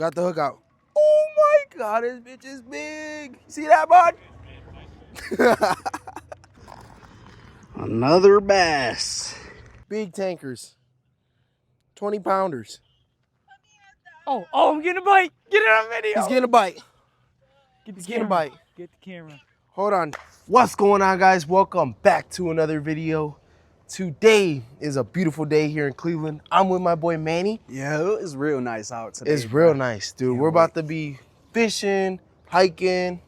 Got the hook out. Oh my God, this bitch is big. See that, bud? Another bass. Big tankers. 20 pounders. Oh, I'm getting a bite. Get it on video. He's getting a bite. He's getting a bite. Get the camera. Hold on. What's going on, guys? Welcome back to another video. Today is a beautiful day here in Cleveland. I'm with my boy Manny. Yeah, it's real nice out today. It's real nice, dude. We're about to be fishing, hiking,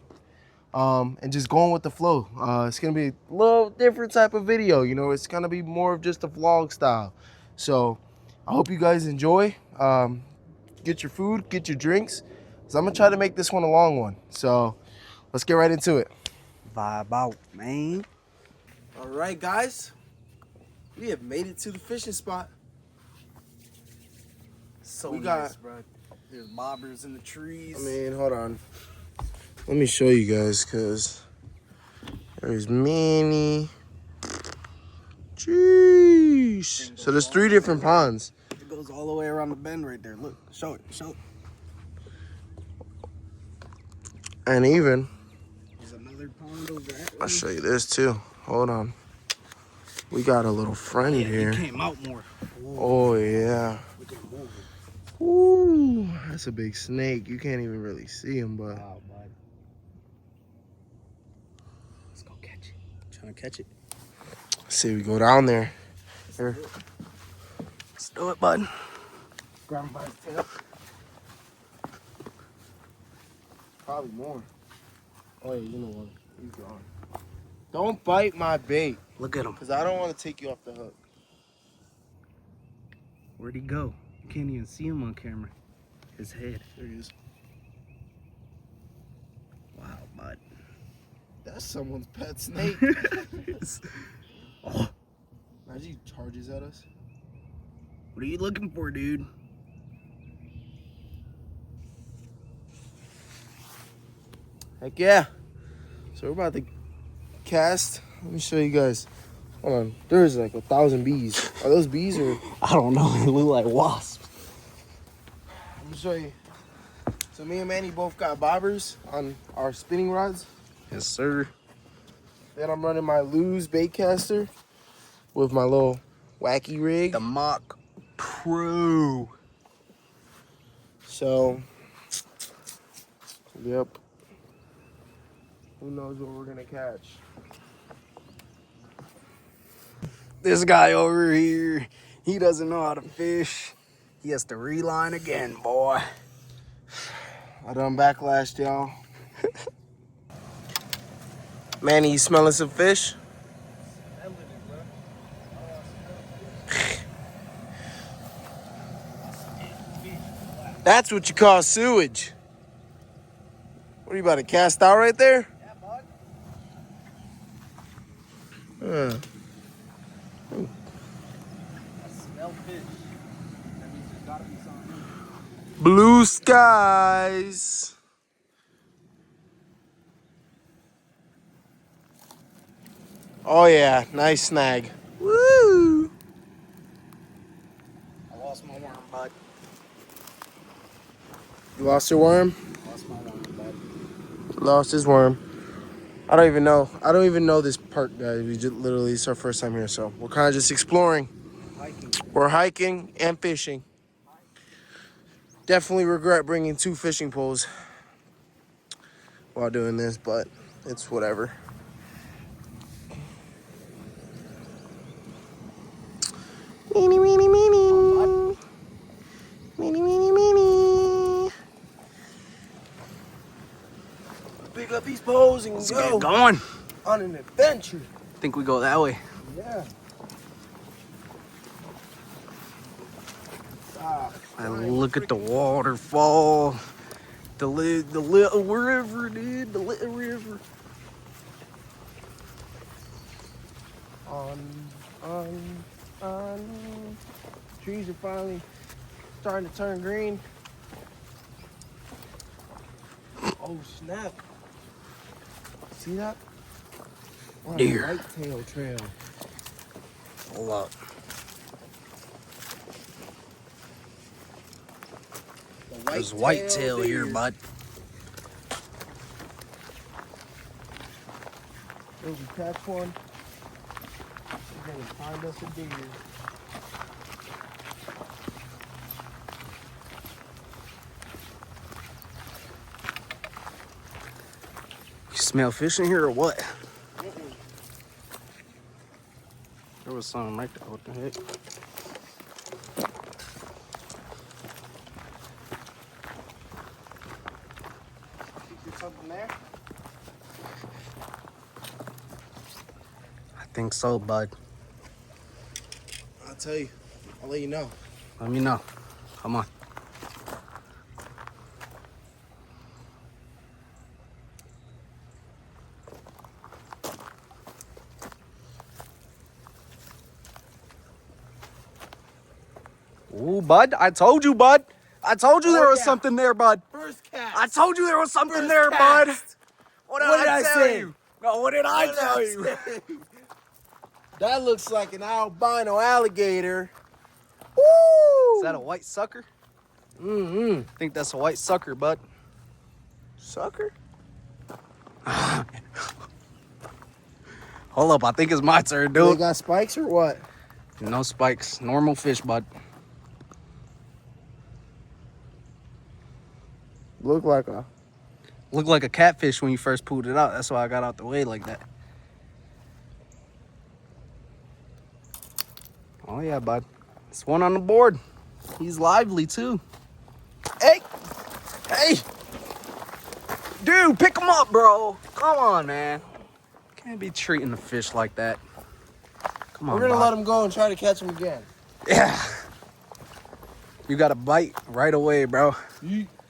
and just going with the flow. It's gonna be a little different type of video. You know, it's gonna be more of just a vlog style. So I hope you guys enjoy. Get your food, get your drinks. So I'm gonna try to make this one a long one. So let's get right into it. Vibe out, man. All right, guys. We have made it to the fishing spot. So we nice, got, bro. There's bobbers in the trees. I mean, hold on. Let me show you guys, cause there's many. Jeez. So there's 3 different ponds. It goes all the way around the bend right there. Look, show it, show it. And even, There's another pond over there. I'll show you this too. Hold on. We got a little friend here. It came out more. Oh yeah. Look at him moving. Ooh, that's a big snake. You can't even really see him, but. Wow, bud. Let's go catch it. I'm trying to catch it. Let's see, we go down there. Here. Let's do it, bud. Grab him by his tail. Probably more. Oh yeah, you know what? He's gone. Don't bite my bait, Look at him. because I don't want to take you off the hook. Where'd he go? You can't even see him on camera. His head. There he is. Wow, bud. That's someone's pet snake. Oh, Imagine he charges at us. what are you looking for, dude? Heck yeah. So we're about to cast. Let me show you guys. Hold on. There's like 1,000 bees. Are those bees or? I don't know. They look like wasps. Let me show you. So me and Manny both got bobbers on our spinning rods. Yes, sir. Then I'm running my Lew's bait caster with my little wacky rig. The Mach Pro. So, yep. Who knows what we're gonna catch? This guy over here, he doesn't know how to fish. He has to reline again, boy. I done backlashed, y'all. Manny, you smelling some fish? That's what you call sewage. What are you about to cast out right there? Yeah, bud. Huh. I smell fish. That means there's gotta be something. Blue skies. Oh yeah, nice snag. Woo! I lost my worm, bud. You lost your worm? Lost my worm, bud. Lost his worm. I don't even know. I don't even know this park, guys. We just literally, it's our first time here, so we're kind of just exploring. Hiking. We're hiking and fishing. Definitely regret bringing 2 fishing poles while doing this, but it's whatever. Meeny, meeny, meeny. Meeny, meeny, meeny. Pick up these poles and Let's go get going. on an adventure. Think we go that way. Yeah. And look at the waterfall. The little river, dude. The little river. On. Trees are finally starting to turn green. Oh snap! See that? Wow, Deer. Whitetail trail. Hold up. The There's whitetail here, bud. If we catch one, we're gonna find us a deer. You smell fish in here or what? There was something right there. What the heck? There's something there? I think so, bud. I'll tell you. I'll let you know. Let me know. Come on. Ooh, bud. I told you, bud. I told you there was something there, bud. First cast. I told you there was something First there, cast. bud. What did I tell say? you? No, what did I tell you? That looks like an albino alligator. Woo! Is that a white sucker? Mm-hmm. I think that's a white sucker, bud. Sucker? Hold up, I think it's my turn, They dude. got spikes or what? No spikes. Normal fish, bud. Look like a... Looked like a catfish when you first pulled it out. That's why I got out the way like that. Oh, yeah, bud. It's one on the board. He's lively, too. Hey! Hey! Dude, pick him up, bro. Come on, man. Can't be treating the fish like that. Come on, We're gonna bud. let him go and try to catch him again. Yeah. You got a bite right away, bro.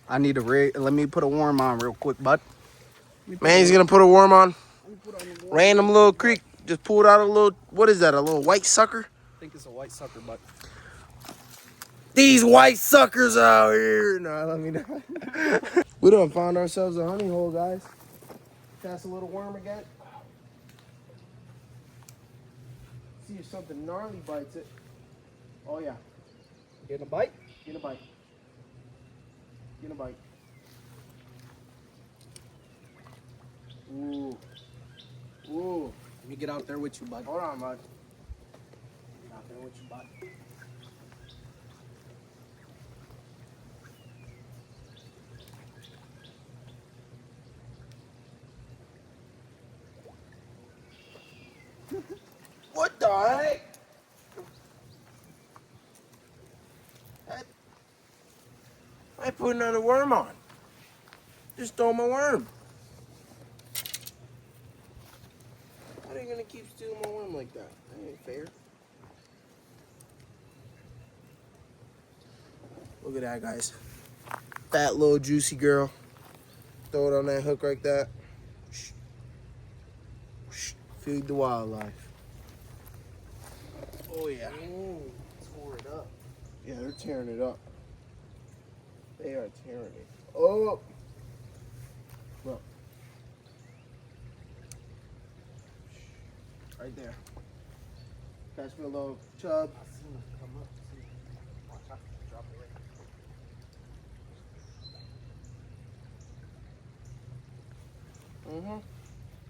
I need a rig. Let me put a worm on real quick, bud. Man, he's gonna put a worm on. Random little creek. Just pulled out a little, what is that, a little white sucker? I think it's a white sucker, bud. These white suckers out here. Nah, let me know. We done found ourselves a honey hole, guys. Cast a little worm again. See if something gnarly bites it. Oh yeah, Getting a bite? get a bite. Get a bite. Ooh. Ooh. Let me get out there with you, bud. Hold on, bud. Get out there with you, bud. What the heck? I put another worm on. Just stole my worm. How are you gonna keep stealing my worm like that? That ain't fair. Look at that, guys. Fat little juicy girl. Throw it on that hook like that. Feed the wildlife. Oh yeah. Ooh, tore it up. Yeah, they're tearing it up. They are tearing it. Oh! Look. Right there. Catch me a little chub. I seen it come up. Watch out, drop it right. Mm-hmm.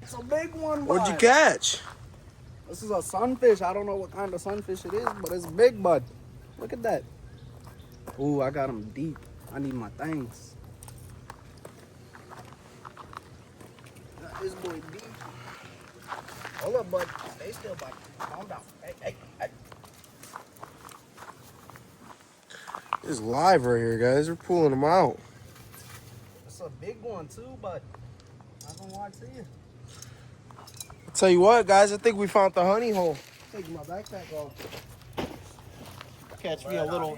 It's a big one, What'd you bud. catch? This is a sunfish. I don't know what kind of sunfish it is, but it's big, bud. Look at that. Ooh, I got him deep. I need my things. Got this boy deep. Hold up, bud. Stay still, bud. Calm down. Hey, hey, hey. It's live right here, guys. We're pulling them out. It's a big one, too, bud. I don't want to see you. I'll tell you what, guys. I think we found the honey hole. Taking my backpack off. Catch me a little.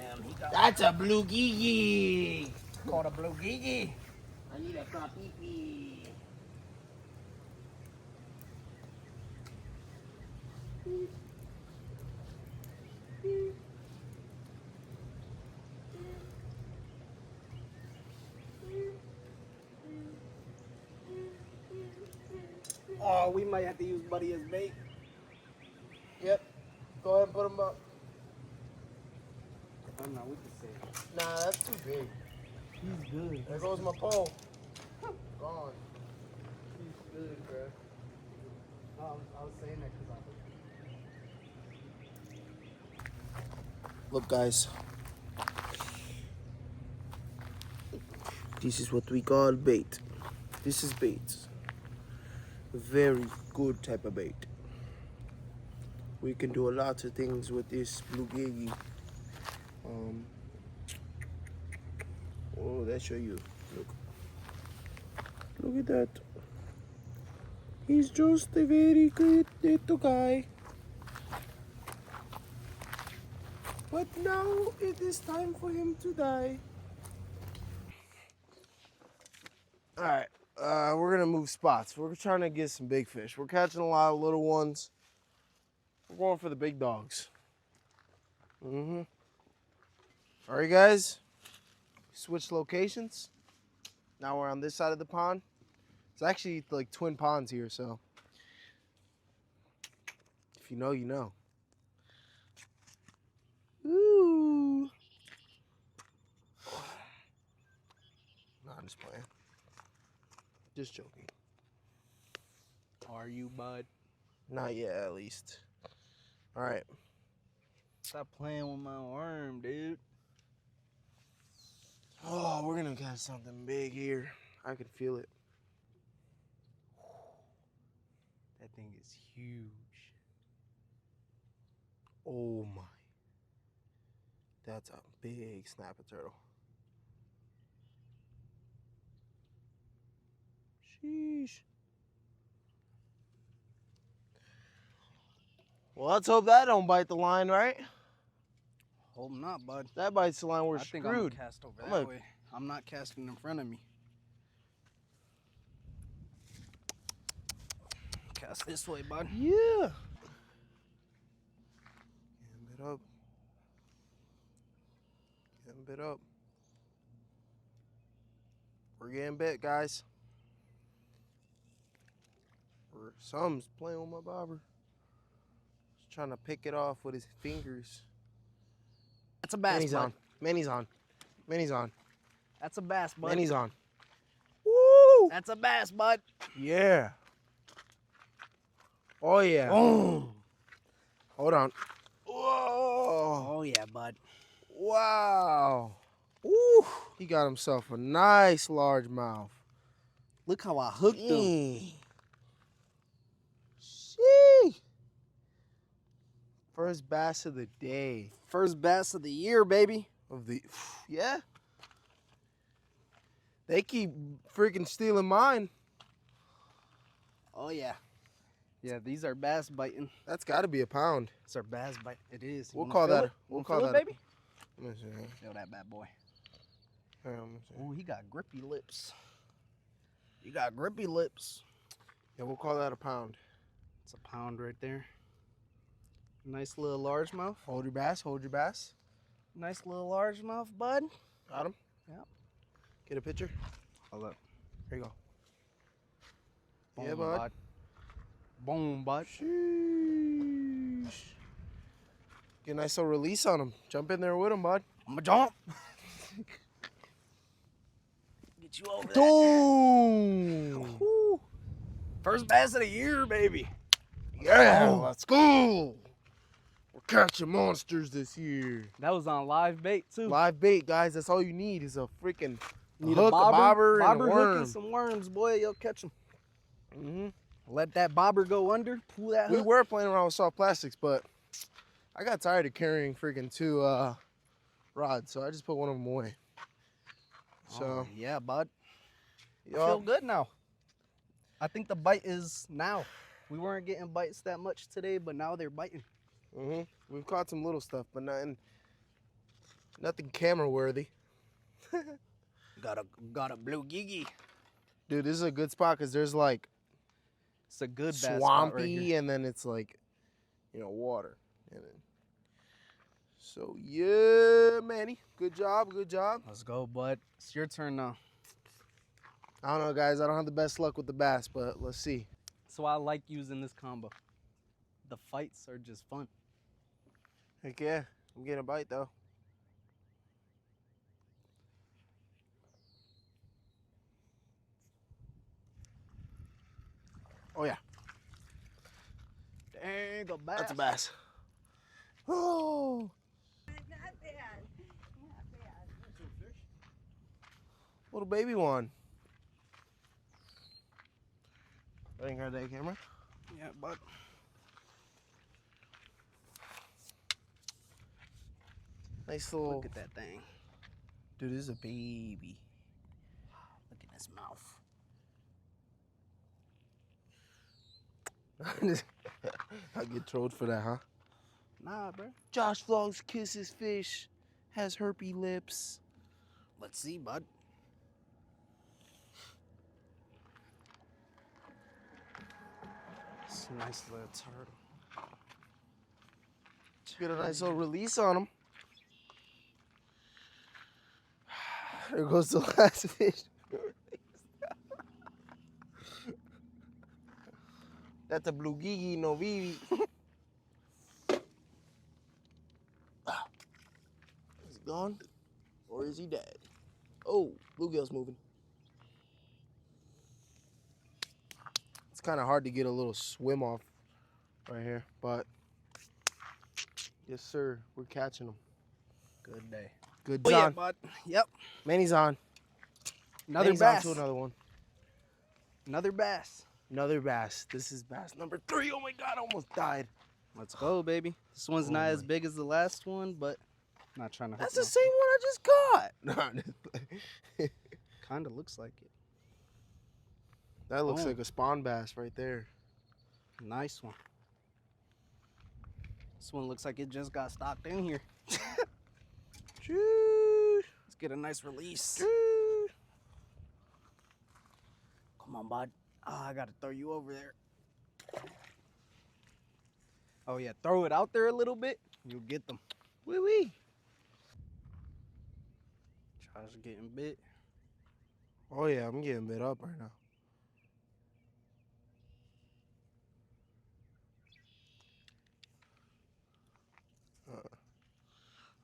That's a blue gigi. Caught a blue gigi. I need a papipi. Oh, we might have to use Buddy as bait. Yep. Go ahead and put them up. Oh, no, we can save it. Nah, that's too big. He's good. There goes my pole. Gone. He's good, bro. I was saying that because Look, guys. This is what we call bait. This is bait. A very good type of bait. We can do a lot of things with this blue gigi. Oh, that show you. Look. Look at that. He's just a very good little guy. But now it is time for him to die. Alright, we're gonna move spots. We're trying to get some big fish. We're catching a lot of little ones. We're going for the big dogs. Alright, guys. Switch locations. Now we're on this side of the pond. It's actually like twin ponds here, so if you know, you know. Ooh. No, I'm just playing. Just joking. Are you, bud? Not yet, at least. All right. Stop playing with my worm, dude. Oh, we're gonna catch something big here. I can feel it. That thing is huge. Oh my. That's a big snapper turtle. Sheesh. Well, let's hope that don't bite the line, right? Hope not, bud. If that bites the line, we're I think I'm screwed. gonna cast over I'm that gonna- way. I'm not casting in front of me. Cast this way, bud. Yeah. Getting bit up. Getting bit up. We're getting bit, guys. Something's playing with my bobber. Just trying to pick it off with his fingers. That's a bass, Manny's bud. on. Manny's on. Manny's on. That's a bass, bud. Manny's on. Woo! That's a bass, bud. Yeah. Oh, yeah. Oh. Hold on. Whoa. Oh yeah, bud. Wow. Ooh. He got himself a nice largemouth. Look how I hooked him. Sheesh. First bass of the day. First bass of the year, baby. Of the, yeah. They keep freaking stealing mine. Oh yeah. Yeah, these are bass biting. That's got to be a pound. It's our bass bite. It is. You We'll wanna call feel that. it? We'll You call wanna that. feel it, baby. Let me see. Feel that bad boy. Let me see. Oh, he got grippy lips. You got grippy lips. Yeah, we'll call that a pound. It's a pound right there. Nice little largemouth. Hold your bass. Hold your bass. Nice little largemouth, bud. Got him. Yep. Get a picture. Hold up. Here you go. Boom, Yeah, bud. Boom, bud. Sheesh. Get a nice little release on him. Jump in there with him, bud. I'm gonna jump. Get you over there. Boom. Woo. First bass of the year, baby. Yeah, Oh. let's go. We're catching monsters this year. That was on live bait too. Live bait, guys. That's all you need is a freaking Need hook, a bobber, and a hook worm. and some worms, boy. You'll catch them. hmm Let that bobber go under. Pull that We hook. were playing around with soft plastics, but I got tired of carrying freaking two rods, so I just put one of them away. So, Oh, yeah, bud. I y'all, feel good now. I think the bite is now. We weren't getting bites that much today, but now they're biting. we've caught some little stuff, but nothing camera worthy. Got a blue gigi. Dude, this is a good spot because there's like It's a good bass spot swampy, right here. and then it's like, water. And then, so yeah, Manny, good job, good job. Let's go, bud. It's your turn now. I don't know, guys. I don't have the best luck with the bass, but let's see. So I like using this combo. The fights are just fun. Heck yeah, I'm getting a bite though. Oh yeah, Dang, a bass. that's a bass. Oh, Not bad. Not bad. little baby one. I ain't got that camera. Yeah, bud. Nice little. Look at that thing. Dude, this is a baby. Look at his mouth. I get trolled for that, huh? Nah, bro. Josh Vlogs kisses fish, has herpy lips. Let's see, bud. It's a nice little turtle. Get a nice little release on him. There goes the last fish. That's a blue gigi, no vivi. Is he gone? Or is he dead? Oh, bluegill's moving. It's kind of hard to get a little swim off right here, but yes, sir, we're catching them. Good day. Good Oh, yeah, John. bud. Yep. Manny's on. Another Manny's on bass. to another one. Another bass. Another bass. This is bass number 3. Oh my God, I almost died. Let's go, baby. This one's Oh not as my- big as the last one, but not trying to. That's the same one I just caught. No, Kind of looks like it. that looks Oh. like a spawn bass right there. Nice one. This one looks like it just got stocked in here. Choo, Let's get a nice release. choo. Come on, bud. I gotta throw you over there. Oh yeah, throw it out there a little bit. You'll get them. Wee wee. Josh getting bit. Oh yeah, I'm getting bit up right now.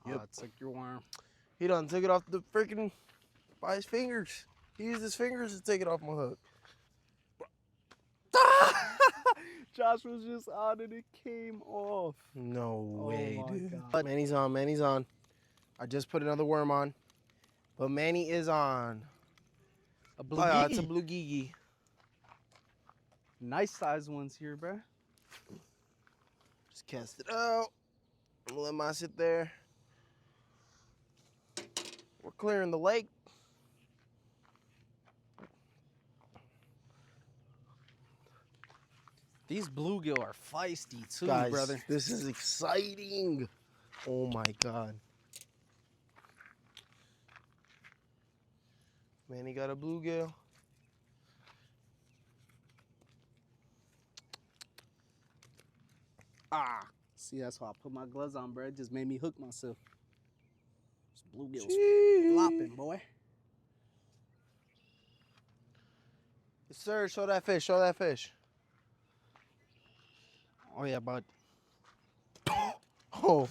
Yep. Oh, it took your worm. He done took it off the freaking by his fingers. He used his fingers to take it off my hook. Josh was just on and it came off. No way, my dude. God. Manny's on. Manny's on. I just put another worm on, but Manny is on. A blue Oh, it's a gigi. blue gigi. Nice size ones here, bruh. Just cast it out. I'm gonna let mine sit there. We're clearing the lake. These bluegill are feisty too, Guys, brother. this is exciting. Oh my God. Manny got a bluegill. Ah, see, that's why I put my gloves on, bro. It just made me hook myself. This bluegill's Jeez. flopping, boy. Yes, sir, show that fish, show that fish. Oh yeah, bud. Oh,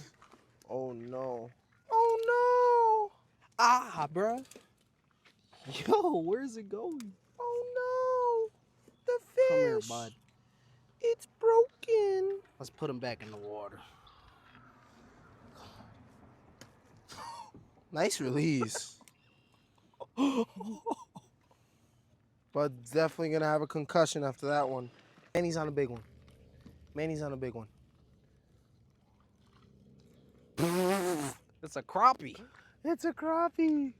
oh no. Oh Ah, bruh. Yo, where's it going? no. Oh no. The fish. Come here, bud. It's broken. Let's put him back in the water. Nice release. But definitely gonna have a concussion after that one. Manny's on a big one. Manny's on a big one. It's a crappie. It's a crappie.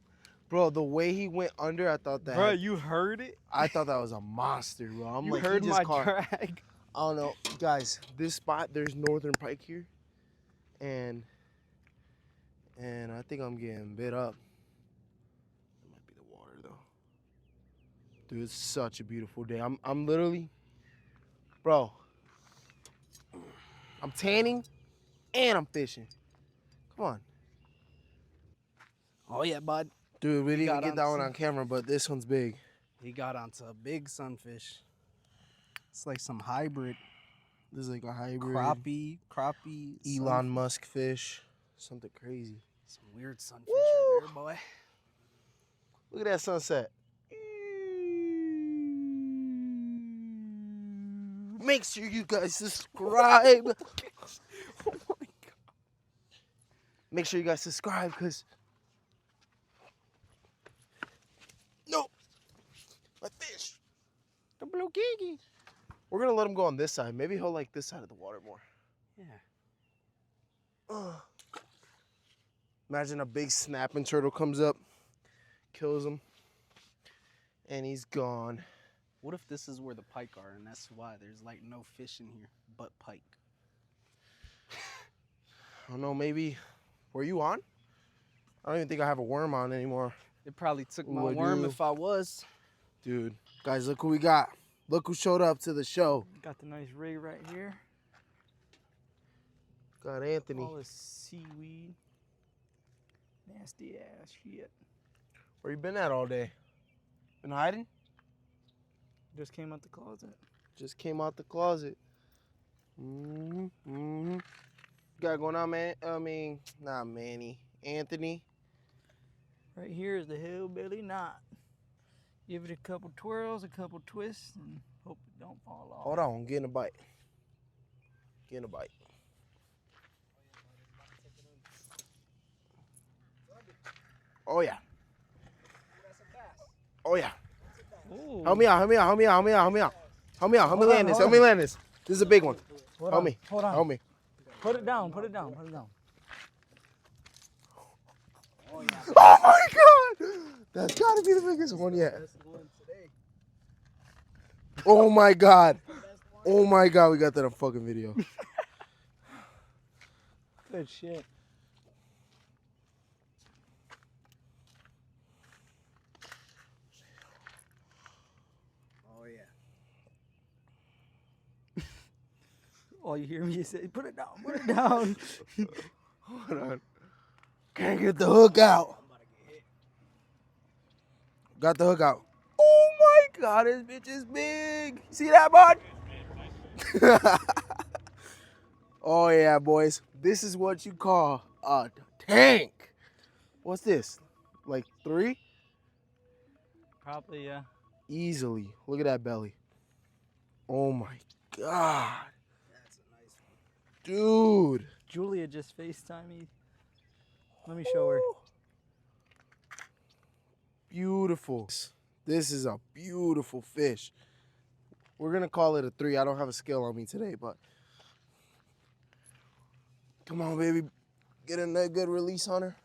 Bro, the way he went under, I thought that Bro, you heard it? I thought that was a monster, bro. I'm You like, heard he just my caught, drag. I don't know. Guys, this spot, there's northern pike here. And I think I'm getting bit up. It might be the water though. Dude, it's such a beautiful day. I'm literally, bro, I'm tanning and I'm fishing. Come on. Oh yeah, bud. Dude, we didn't got get that on one some- on camera, but this one's big. He got onto a big sunfish. It's like some hybrid This is like a hybrid crappie, Elon Musk fish. Something crazy. Some weird sunfish right Woo! there, boy. Look at that sunset. Make sure you guys subscribe. Oh my God. Make sure you guys subscribe, because no, my fish. The blue kiki. We're gonna let him go on this side. Maybe he'll like this side of the water more. Yeah. Imagine a big snapping turtle comes up, kills him, and he's gone. What if this is where the pike are, and that's why there's like no fish in here but pike? I don't know, maybe, were you on? I don't even think I have a worm on anymore. It probably took my Would worm you? if I was. Dude, guys, look who we got. Look who showed up to the show. Got the nice rig right here. Got Anthony. All this seaweed. Nasty ass shit. Where you been at all day? Been hiding? Just came out the closet. Just came out the closet. Got going on, man? I mean, not Manny. Anthony. Right here is the hillbilly knot. Give it a couple twirls, a couple twists, and hope it don't fall off. Hold on, I'm getting a bite. Getting a bite. Oh yeah. Oh yeah. Ooh. Help me out, help me out, help me out, help me out, help me out. Help me out, help me Hold on, land this, hold help me on. land this. This is a big one. Hold Help on, me. Hold on. Help me. Put it down, put it down, put it down. Oh my god! That's gotta be the biggest one yet. Oh my god. Oh my god, we got that on fucking video. Good shit. Oh yeah. All you hear me say, put it down, put it down. Hold on. Can't get the hook out. Got the hook out. Oh my god, this bitch is big. See that, bud? Oh yeah, boys. This is what you call a tank. What's this? Like 3? Probably, yeah. Easily. Look at that belly. Oh my god. That's a nice one. Dude. Julia just FaceTime me. Let me show her. Beautiful. This is a beautiful fish. We're gonna call it a 3. I don't have a scale on me today, but come on, baby. Get a good release on her.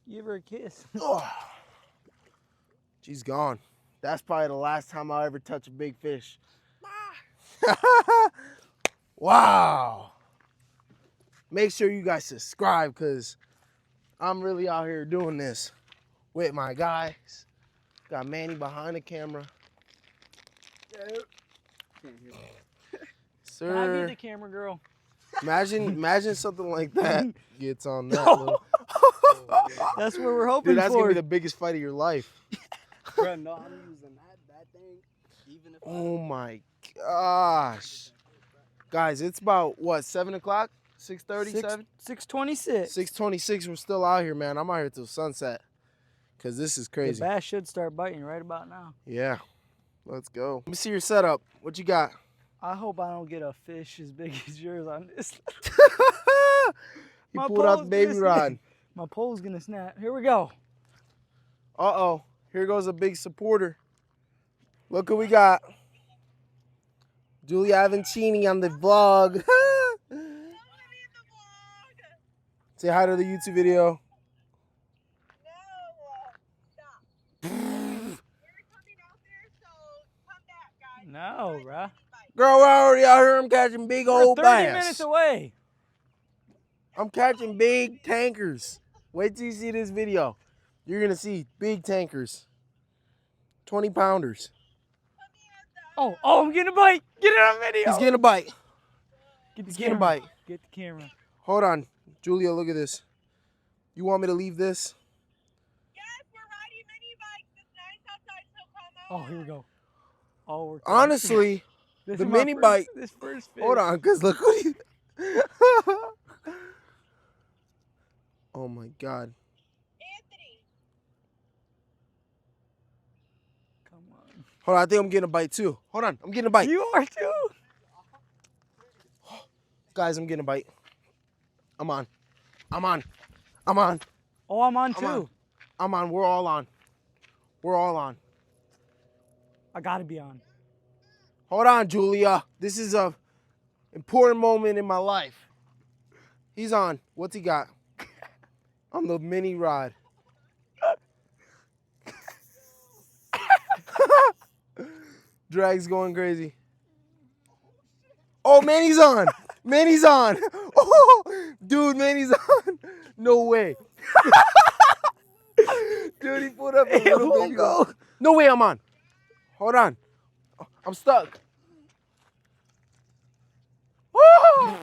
Give her a kiss. Oh. She's gone. That's probably the last time I'll ever touch a big fish. Wow. Make sure you guys subscribe, because I'm really out here doing this with my guys. Got Manny behind the camera. Can't hear that. Can I be Sir, the camera girl? imagine something like that gets on that. No. Little... That's what we're hoping Dude, that's for. gonna be the biggest fight of your life. Bro, no, I'm using that thing. Even if Oh my gosh. Guys, it's about what, 7 o'clock? 6:30, 7? 6:26. 6:26. We're still out here, man. I'm out here till sunset. Cause this is The crazy. bass should start biting right about now. Yeah. Let's go. Let me see your setup. What you got? I hope I don't get a fish as big as yours on this. You My pulled out the pole's baby gonna rod. My pole's gonna snap. Here we go. Uh-oh. Here goes a big supporter. Look what we got. Julia Avancini on the vlog. Say hi to the YouTube video. No, bruh. Girl, we're already out here. I'm catching big We're old 30 bass. minutes away. I'm catching big tankers. Wait till you see this video. You're going to see big tankers. 20 pounders. Oh, I'm getting a bite. Get it on video. He's getting a bite. Get the He's getting a camera. bite. Get the camera. Hold on. Julia, look at this. You want me to leave this? Yes, we're riding mini bikes. It's nice outside, so come Oh, on. here we go. Oh, we're Honestly, This the is my mini first- bike- This first fish. hold on, because look what he... Oh, my God. Anthony. Come on. Hold on, I think I'm getting a bite, too. Hold on, I'm getting a bite. You are too. Guys, I'm getting a bite. I'm on. I'm on. I'm on. Oh, I'm on I'm too. on. I'm on. We're all on. We're all on. I gotta be on. Hold on, Julia. This is a important moment in my life. He's on. What's he got? On the mini rod. Drag's going crazy. Oh, Manny's on. Manny's on. Oh, dude, Manny's on. No way. Dude, he pulled up a little baby. go. No way, I'm on. Hold on. I'm stuck. Oh,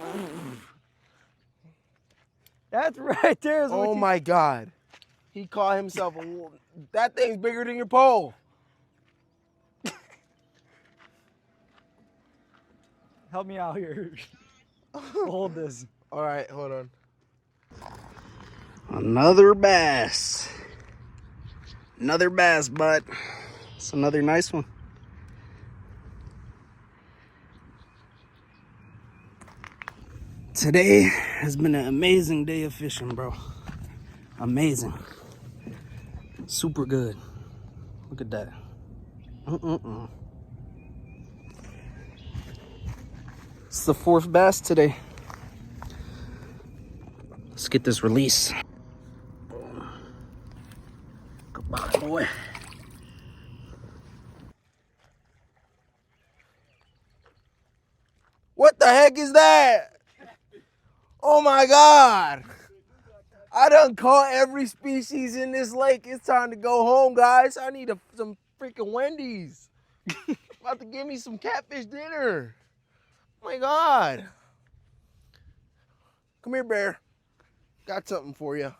That's right there. Is what oh you- my God. He caught himself a little. That thing's bigger than your pole. Help me out here. Hold this. All right, hold on. Another bass. Another bass, but it's another nice one. Today has been an amazing day of fishing, bro. Amazing. Super good. Look at that. It's the 4th bass today. Let's get this release. Goodbye, boy. What the heck is that? Oh my God. I done caught every species in this lake. It's time to go home, guys. I need some freaking Wendy's. About to give me some catfish dinner. Oh my God. Come here, bear. Got something for you.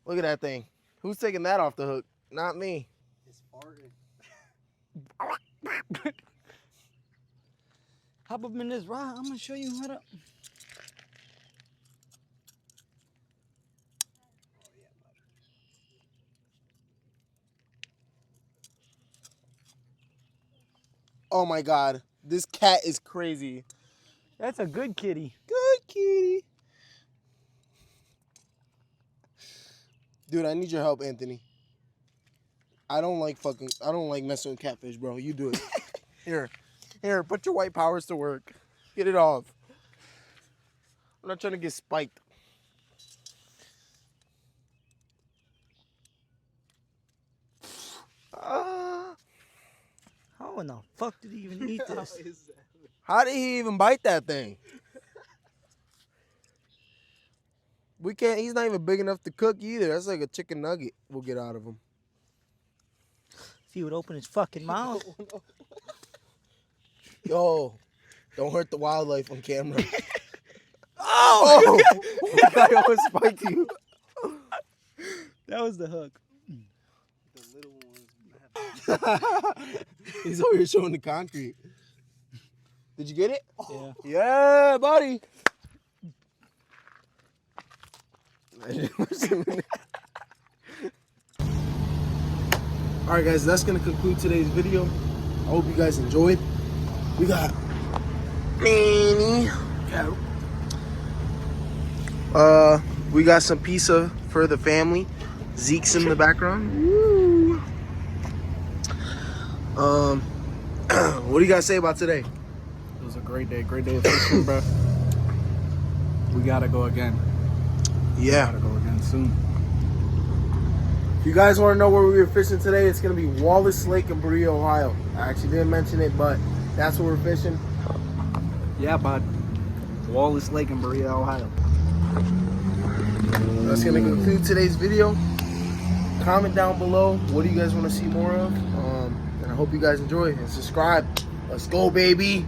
Look at that thing. Who's taking that off the hook? Not me. Hop up in this rod. I'm gonna show you how to. Oh my God. This cat is crazy. That's a good kitty. Good kitty. Dude, I need your help, Anthony. I don't like messing with catfish, bro. You do it. Here, put your white powers to work. Get it off. I'm not trying to get spiked. How in the fuck did he even eat this? How did he even bite that thing? He's not even big enough to cook either. That's like a chicken nugget we'll get out of him. If he would open his fucking mouth. Yo, don't hurt the wildlife on camera. Oh! I almost spiked you. That was the hook. He's over here showing the concrete. Did you get it? Yeah. Yeah, buddy. All right, guys, that's gonna conclude today's video. I hope you guys enjoyed. We got Manny. We got some pizza for the family. Zeke's in the background. Woo. What do you guys say about today? It was a great day of fishing, bro. We gotta go again. Yeah. Gotta go again soon. If you guys want to know where we were fishing today, it's going to be Wallace Lake in Berea, Ohio. I actually didn't mention it, but that's where we're fishing. Yeah, bud. Wallace Lake in Berea, Ohio. That's going to conclude today's video. Comment down below what do you guys want to see more of. And I hope you guys enjoy and subscribe. Let's go, baby.